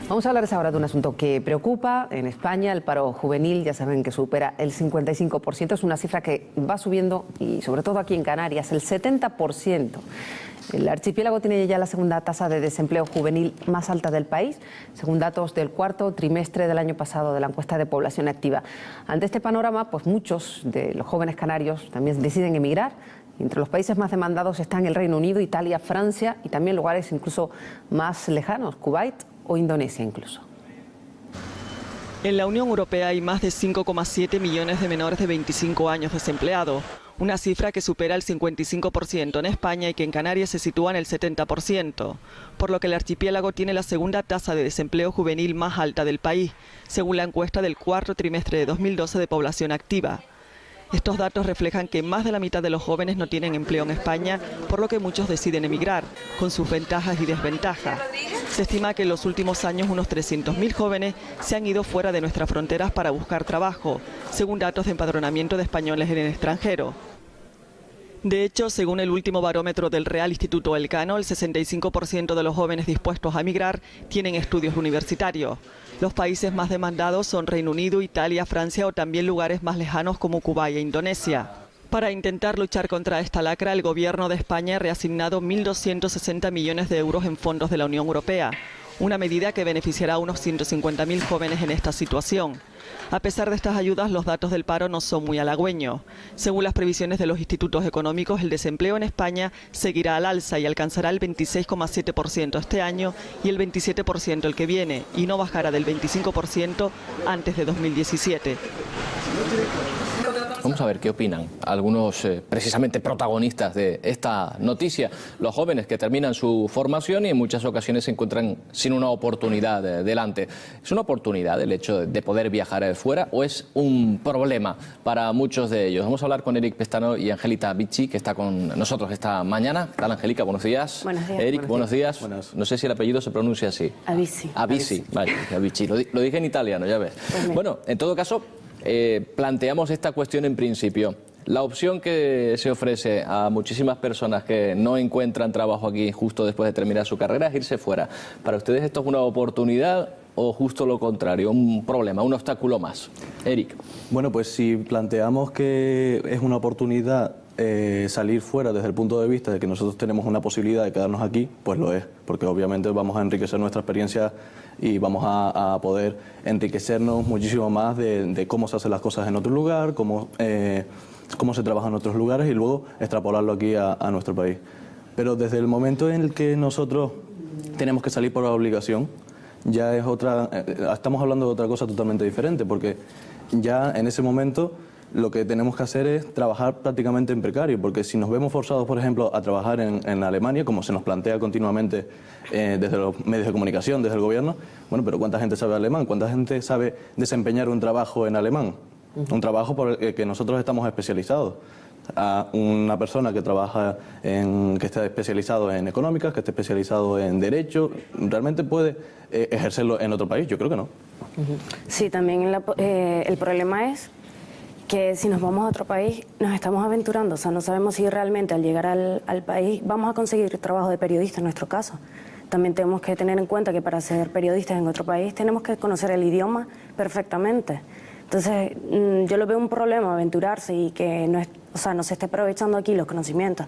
Vamos a hablar ahora de un asunto que preocupa. En España el paro juvenil, ya saben que supera el 55%, es una cifra que va subiendo y sobre todo aquí en Canarias, el 70%. El archipiélago tiene ya la segunda tasa de desempleo juvenil más alta del país, según datos del cuarto trimestre del año pasado de la encuesta de población activa. Ante este panorama, pues muchos de los jóvenes canarios también deciden emigrar. Entre los países más demandados están el Reino Unido, Italia, Francia y también lugares incluso más lejanos, Kuwait o Indonesia incluso. En la Unión Europea hay más de 5,7 millones de menores de 25 años desempleados, una cifra que supera el 55% en España y que en Canarias se sitúa en el 70%, por lo que el archipiélago tiene la segunda tasa de desempleo juvenil más alta del país, según la encuesta del cuarto trimestre de 2012 de población activa. Estos datos reflejan que más de la mitad de los jóvenes no tienen empleo en España, por lo que muchos deciden emigrar, con sus ventajas y desventajas. Se estima que en los últimos años unos 300.000 jóvenes se han ido fuera de nuestras fronteras para buscar trabajo, según datos de empadronamiento de españoles en el extranjero. De hecho, según el último barómetro del Real Instituto Elcano, el 65% de los jóvenes dispuestos a emigrar tienen estudios universitarios. Los países más demandados son Reino Unido, Italia, Francia o también lugares más lejanos como Cuba e Indonesia. Para intentar luchar contra esta lacra, el Gobierno de España ha reasignado 1.260 millones de euros en fondos de la Unión Europea, una medida que beneficiará a unos 150.000 jóvenes en esta situación. A pesar de estas ayudas, los datos del paro no son muy halagüeños. Según las previsiones de los institutos económicos, el desempleo en España seguirá al alza y alcanzará el 26,7% este año y el 27% el que viene, y no bajará del 25% antes de 2017. Vamos a ver qué opinan algunos precisamente protagonistas de esta noticia. Los jóvenes que terminan su formación y en muchas ocasiones se encuentran sin una oportunidad delante. ¿Es una oportunidad el hecho de poder viajar fuera o es un problema para muchos de ellos? Vamos a hablar con Eric Pestano y Angélica Vichy, que está con nosotros esta mañana. ¿Qué tal, Angélica? Buenos días. Buenos días. Eric, buenos días. Buenas. No sé si el apellido se pronuncia así. Avicii. Avicii, vale, Vichy. Lo dije en italiano, ya ves. Bueno, en todo caso, planteamos esta cuestión en principio. La opción que se ofrece a muchísimas personas que no encuentran trabajo aquí justo después de terminar su carrera es irse fuera. ¿Para ustedes esto es una oportunidad o justo lo contrario, un problema, un obstáculo más? Eric. Bueno, pues si planteamos que es una oportunidad salir fuera desde el punto de vista de que nosotros tenemos una posibilidad de quedarnos aquí, pues lo es, porque obviamente vamos a enriquecer nuestra experiencia y vamos a poder enriquecernos muchísimo más de cómo se hacen las cosas en otro lugar, cómo se trabaja en otros lugares y luego extrapolarlo aquí a nuestro país. Pero desde el momento en el que nosotros tenemos que salir por obligación, ya es estamos hablando de otra cosa totalmente diferente, porque ya en ese momento lo que tenemos que hacer es trabajar prácticamente en precario, porque si nos vemos forzados, por ejemplo, a trabajar en Alemania, como se nos plantea continuamente desde los medios de comunicación, desde el gobierno, bueno, pero ¿cuánta gente sabe alemán? ¿Cuánta gente sabe desempeñar un trabajo en alemán? Un trabajo por el que nosotros estamos especializados. A una persona que trabaja que esté especializado en económicas, que esté especializado en derecho, ¿realmente puede ejercerlo en otro país? Yo creo que no. Sí, también el problema es que si nos vamos a otro país nos estamos aventurando, o sea, no sabemos si realmente al llegar al país vamos a conseguir trabajo de periodista en nuestro caso. También tenemos que tener en cuenta que para ser periodistas en otro país tenemos que conocer el idioma perfectamente. Entonces, yo lo veo un problema aventurarse y que no se esté aprovechando aquí los conocimientos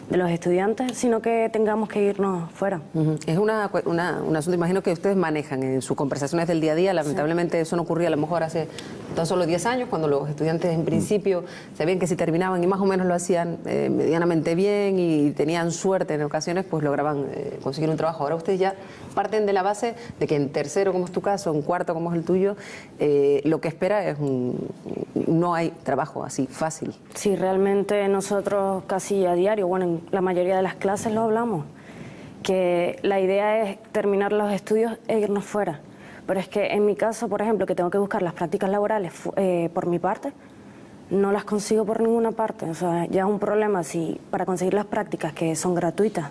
de los estudiantes, sino que tengamos que irnos fuera. Es un asunto, imagino, que ustedes manejan en sus conversaciones del día a día. Lamentablemente eso no ocurría a lo mejor hace tan solo 10 años, cuando los estudiantes en principio sabían que si terminaban y más o menos lo hacían medianamente bien y tenían suerte en ocasiones, pues lograban conseguir un trabajo. Ahora ustedes ya parten de la base de que en tercero, como es tu caso, en cuarto, como es el tuyo, lo que espera es no hay trabajo así fácil. Sí, realmente nosotros casi a diario, bueno, en la mayoría de las clases lo hablamos, que la idea es terminar los estudios e irnos fuera. Pero es que en mi caso, por ejemplo, que tengo que buscar las prácticas laborales por mi parte, no las consigo por ninguna parte. O sea, ya es un problema para conseguir las prácticas que son gratuitas,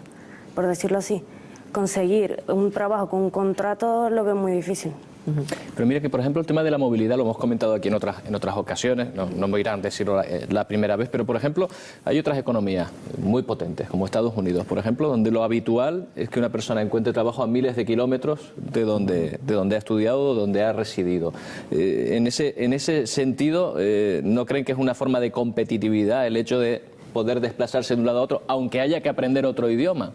por decirlo así, conseguir un trabajo con un contrato lo veo muy difícil. Pero mire que, por ejemplo, el tema de la movilidad lo hemos comentado aquí en otras ocasiones, no me irán a decirlo la primera vez, pero, por ejemplo, hay otras economías muy potentes, como Estados Unidos, por ejemplo, donde lo habitual es que una persona encuentre trabajo a miles de kilómetros de donde ha estudiado o donde ha residido. En ese sentido, ¿no creen que es una forma de competitividad el hecho de poder desplazarse de un lado a otro, aunque haya que aprender otro idioma?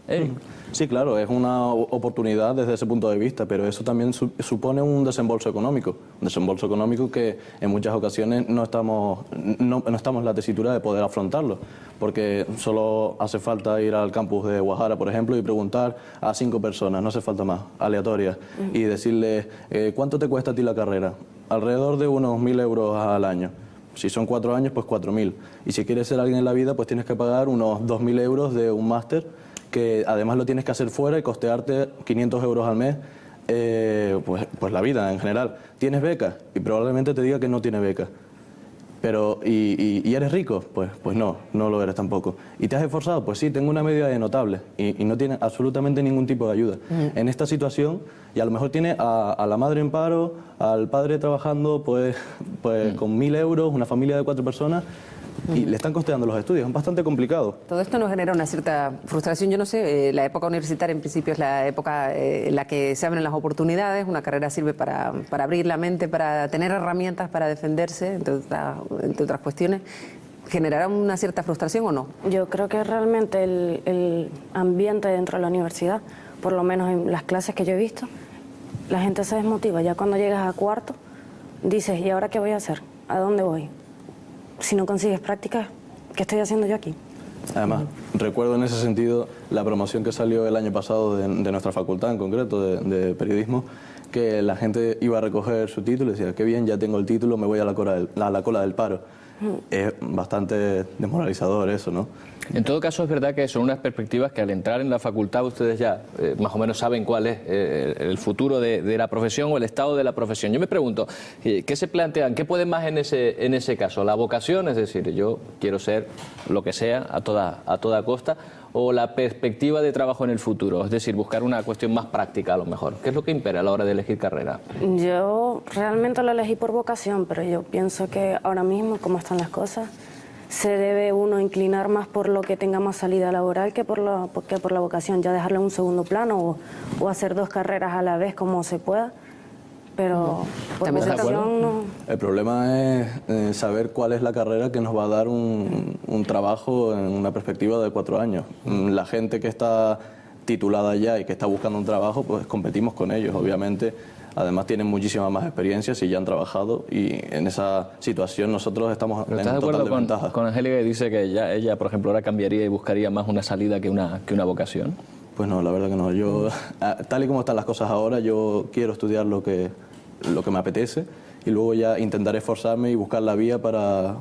Sí, claro, es una oportunidad desde ese punto de vista, pero eso también supone un desembolso económico que en muchas ocasiones no estamos en la tesitura de poder afrontarlo, porque solo hace falta ir al campus de Guajara, por ejemplo, y preguntar a 5 personas, no hace falta más, aleatorias, y decirles ¿cuánto te cuesta a ti la carrera? Alrededor de unos 1.000 euros al año. Si son 4 años, pues 4.000. Y si quieres ser alguien en la vida, pues tienes que pagar unos 2.000 euros de un máster, que además lo tienes que hacer fuera y costearte 500 euros al mes, pues la vida en general. ¿Tienes beca? Y probablemente te diga que no tiene beca. Pero, ¿y eres rico? Pues no lo eres tampoco. ¿Y te has esforzado? Pues sí, tengo una media de notable y no tiene absolutamente ningún tipo de ayuda. En esta situación, y a lo mejor tiene a la madre en paro, al padre trabajando pues con 1.000 euros, una familia de 4 personas, y le están costeando los estudios. Es bastante complicado. Todo esto nos genera una cierta frustración. Yo no sé, la época universitaria en principio es la época en la que se abren las oportunidades. Una carrera sirve para abrir la mente, para tener herramientas para defenderse, entre otras cuestiones. ¿Generará una cierta frustración o no? Yo creo que realmente el ambiente dentro de la universidad, por lo menos en las clases que yo he visto, la gente se desmotiva. Ya cuando llegas a cuarto, dices, ¿y ahora qué voy a hacer? ¿A dónde voy? Si no consigues prácticas, ¿qué estoy haciendo yo aquí? Además, recuerdo en ese sentido la promoción que salió el año pasado de nuestra facultad, en concreto, de periodismo, que la gente iba a recoger su título y decía, qué bien, ya tengo el título, me voy a la cola del paro. Es bastante desmoralizador eso, ¿no? En todo caso, es verdad que son unas perspectivas que al entrar en la facultad ustedes ya más o menos saben cuál es el futuro de la profesión o el estado de la profesión. Yo me pregunto, ¿qué se plantean? ¿Qué pueden más en ese caso? ¿La vocación? Es decir, yo quiero ser lo que sea a toda costa, o la perspectiva de trabajo en el futuro, es decir, buscar una cuestión más práctica a lo mejor. ¿Qué es lo que impera a la hora de elegir carrera? Yo realmente lo elegí por vocación, pero yo pienso que ahora mismo, como están las cosas, se debe uno inclinar más por lo que tenga más salida laboral que por la vocación, ya dejarlo en un segundo plano o hacer 2 carreras a la vez como se pueda. Pero por vocación no. El problema es saber cuál es la carrera que nos va a dar un trabajo en una perspectiva de 4 años. La gente que está titulada ya y que está buscando un trabajo, pues competimos con ellos, obviamente. Además tienen muchísimas más experiencias y ya han trabajado, y en esa situación nosotros estamos en total desventaja. ¿Con Angélica, que dice que ella, por ejemplo, ahora cambiaría y buscaría más una salida que una vocación? Pues no, la verdad que no. Yo, tal y como están las cosas ahora, yo quiero estudiar lo que me apetece y luego ya intentaré esforzarme y buscar la vía para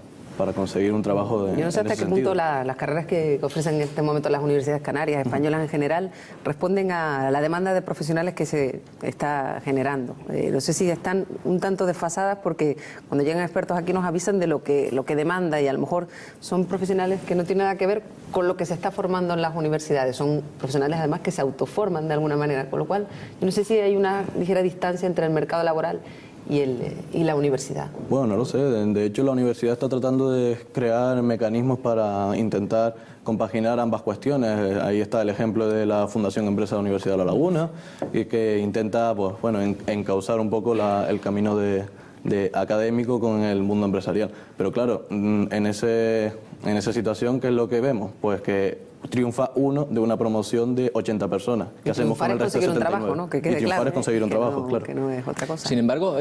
conseguir un trabajo Yo no sé hasta qué punto las carreras que ofrecen en este momento las universidades canarias, españolas en general, responden a la demanda de profesionales que se está generando. No sé si están un tanto desfasadas, porque cuando llegan expertos aquí nos avisan de lo que demanda, y a lo mejor son profesionales que no tienen nada que ver con lo que se está formando en las universidades. Son profesionales además que se autoforman de alguna manera, con lo cual yo no sé si hay una ligera distancia entre el mercado laboral y la universidad. Bueno, no lo sé. De hecho, la universidad está tratando de crear mecanismos para intentar compaginar ambas cuestiones. Ahí está el ejemplo de la Fundación Empresa de la Universidad de La Laguna, y que intenta, pues, bueno, encauzar un poco el camino de académico con el mundo empresarial. Pero claro, en esa situación, ¿qué es lo que vemos? Pues que triunfa uno de una promoción de 80 personas. ¿Qué hacemos con el resto de 79? Trabajo, ¿no? Que quede y triunfar claro, es conseguir un trabajo, claro. Que no es otra cosa. Sin embargo,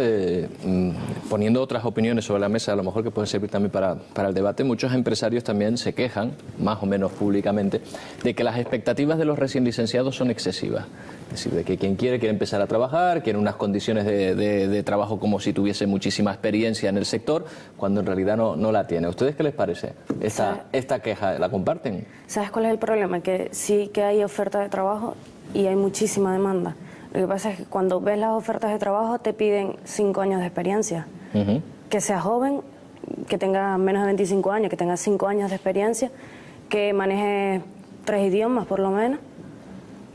poniendo otras opiniones sobre la mesa, a lo mejor que pueden servir también para el debate, muchos empresarios también se quejan, más o menos públicamente, de que las expectativas de los recién licenciados son excesivas. Es decir, de que quien quiere empezar a trabajar, quiere unas condiciones de trabajo como si tuviese muchísima experiencia en el sector, cuando en realidad no la tiene. ¿A ustedes qué les parece esta queja? ¿La comparten? ¿Sabes cuál es el problema? Que sí que hay oferta de trabajo y hay muchísima demanda. Lo que pasa es que cuando ves las ofertas de trabajo te piden 5 años de experiencia. Que seas joven, que tenga menos de 25 años, que tenga 5 años de experiencia, que maneje 3 idiomas por lo menos.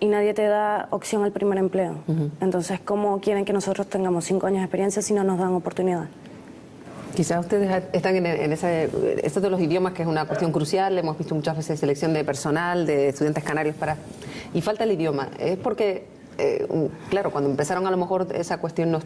y nadie te da opción al primer empleo. Entonces, ¿cómo quieren que nosotros tengamos 5 años de experiencia si no nos dan oportunidad? Quizás ustedes están en esto de los idiomas, que es una cuestión crucial. Hemos visto muchas veces selección de personal, de estudiantes canarios y falta el idioma. Es porque, claro, cuando empezaron a lo mejor esa cuestión no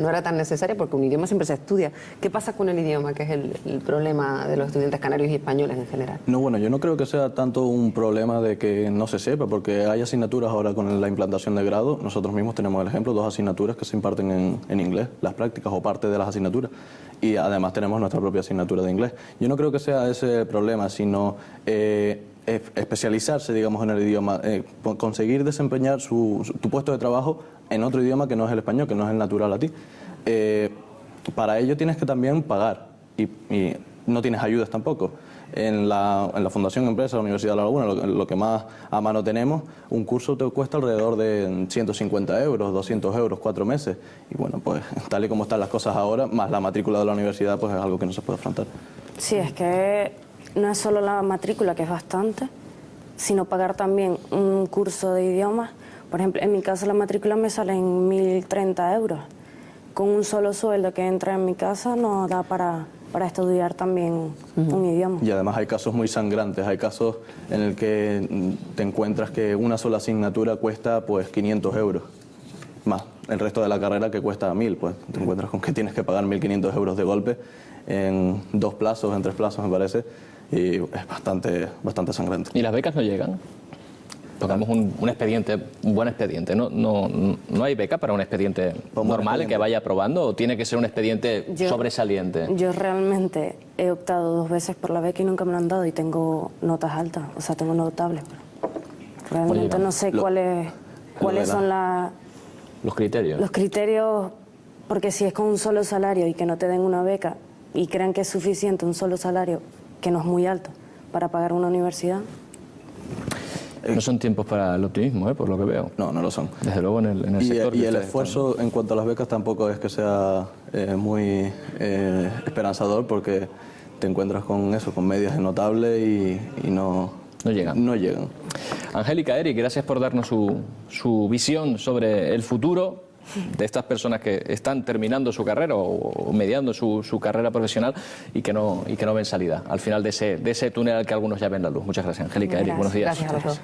era tan necesaria, porque un idioma siempre se estudia. ¿Qué pasa con el idioma, que es el problema de los estudiantes canarios y españoles en general? No, bueno, yo no creo que sea tanto un problema de que no se sepa, porque hay asignaturas ahora con la implantación de grado. Nosotros mismos tenemos el ejemplo, 2 asignaturas que se imparten en inglés, las prácticas o parte de las asignaturas. Y además tenemos nuestra propia asignatura de inglés. Yo no creo que sea ese el problema, sino especializarse, digamos, en el idioma, conseguir desempeñar tu puesto de trabajo en otro idioma que no es el español, que no es el natural a ti. Para ello tienes que también pagar y no tienes ayudas tampoco. En la Fundación Empresa, la Universidad de La Laguna, lo que más a mano tenemos, un curso te cuesta alrededor de 150 euros, 200 euros, 4 meses. Y bueno, pues tal y como están las cosas ahora, más la matrícula de la universidad, pues es algo que no se puede afrontar. Sí, es que no es solo la matrícula, que es bastante, sino pagar también un curso de idiomas. Por ejemplo, en mi caso la matrícula me sale en 1.030 euros. Con un solo sueldo que entra en mi casa no da para estudiar también un idioma. Y además hay casos muy sangrantes, hay casos en el que te encuentras que una sola asignatura cuesta pues 500 euros, más el resto de la carrera que cuesta 1.000, pues te encuentras con que tienes que pagar 1.500 euros de golpe en 2 plazos, en 3 plazos me parece, y es bastante sangrante. ¿Y las becas no llegan? Pongamos un buen expediente. ¿No hay beca para un expediente normal que vaya aprobando o tiene que ser un expediente sobresaliente? Yo realmente he optado 2 veces por la beca y nunca me lo han dado y tengo notas altas, o sea, tengo notables. Realmente no sé cuáles son los criterios. Los criterios, porque si es con un solo salario y que no te den una beca y crean que es suficiente un solo salario, que no es muy alto, para pagar una universidad. No son tiempos para el optimismo, por lo que veo. No, no lo son. Desde luego en el sector. Y el esfuerzo en cuanto a las becas tampoco es que sea muy esperanzador, porque te encuentras con eso, con medias notables y no llegan. No llegan. Angélica, Eric, gracias por darnos su visión sobre el futuro de estas personas que están terminando su carrera o mediando su carrera profesional y que no ven salida al final de ese túnel al que algunos ya ven la luz. Muchas gracias, Angélica, Eric, buenos días. Gracias a los dos.